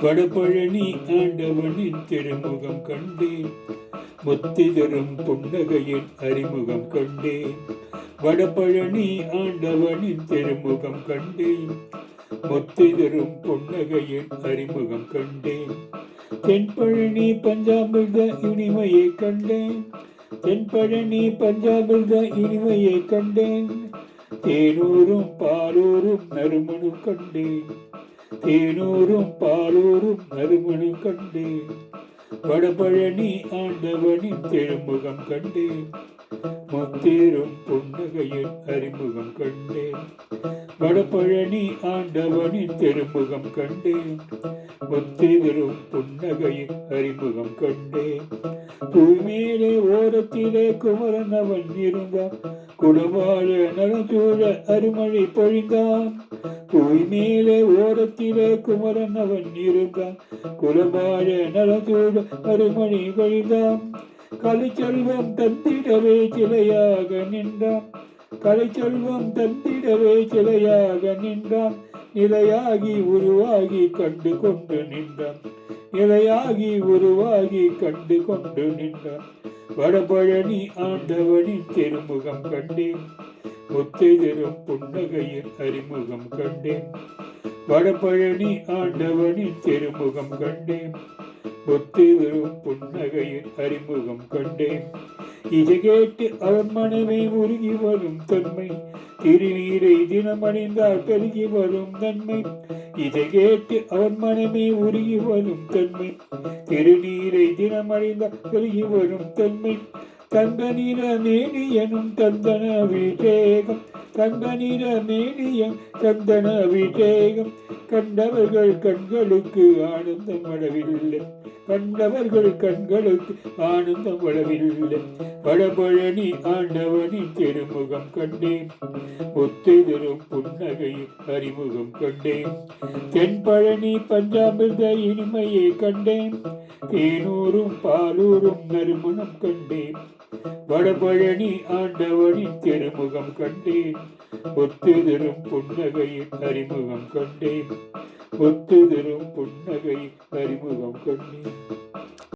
வடபழனி ஆண்டவனின் திருமுகம் கண்டேன், முத்திதரும் புன்னகையின் அறிமுகம் கண்டேன். வடபழனி ஆண்டவனின் திருமுகம் கண்டேன், முத்திதரும் புன்னகையின் அறிமுகம் கண்டேன். தென்பழனி பஞ்சாமிர்த இனிமையை கண்டேன், தென்பழனி பஞ்சாமிர்த இனிமையை கண்டேன். தேனூரும் பாலூரும் நறுமணம் கண்டேன், தேனூரும் பாலூரும் நறுமணம் கண்டேன். வடபழனி ஆண்டவனின் திருமுகம் கண்டேன், முத்தேறும் புன்னகையின் அறிமுகம் கண்டேன். வடபழனி ஆண்டவனின் திருமுகம் கண்டேன், முத்தேறும் புன்னகையின் அறிமுகம் கண்டேன். தூய்மேலே ஓரத்திலே குமரன் அவன் இருந்தான், குடவாழ நலஞ்சூழ அருமழை பொழிந்தான். தூய்மேலே ஓரத்திலே குமரன் அவன் இருந்தான், குலவாழ நலஞ்சூழ அருமழை பொழிந்தான். கலைச்செல்வம் தந்திடவே சிலையாக நின்றான், கலைச்செல்வம் தந்திடவே சிலையாக நின்றான். நிலையாகி உருவாகி கண்டு கொண்டு நின்றான், நிலையாகி உருவாகி கண்டு கொண்டு நின்றான். வடபழனி ஆண்டவனின் திருமுகம் கண்டேன், முத்திதரும் புன்னகையின் அறிமுகம் கண்டேன். வடபழனி ஆண்டவனின் திருமுகம் கண்டேன், முத்திதரும் புன்னகையின் அறிமுகம் கண்டேன். இதை கேட்டு அவன் மனமே உருகி வரும் தன்மை, திருநீரை தினமணிந்தால் பெருகி வரும் நன்மை. இதை கேட்டு அவன் மனமே உருகி வரும் தன்மை, திருநீரை தினமணிந்தால் பெருகி வரும் தன்மை. தங்க நிற மேனியனும் தந்தன அபிஷேகம், தங்க நிற மேனியன் சந்தன அபிஷேகம். கண்டவர்கள் கண்களுக்கு ஆனந்தம் அளவில்லை, கண்டவர்கள் கண்களுக்கு ஆனந்தம் அளவில்லை. வடபழனி ஆண்டவனின் திருமுகம் கண்டேன், முத்திதரும் புன்னகையின் அறிமுகம் கண்டேன். தென்பழனி பஞ்சாமிர்த இனிமையை கண்டேன், தேனூரும் பாலூரும் நறுமணம் கண்டேன். வடபழனி ஆண்டவனின் திருமுகம் கண்டேன், முத்திதரும் புன்னகையின் அறிமுகம் கண்டேன், முத்திதரும் புன்னகையின் அறிமுகம் கண்டேன்.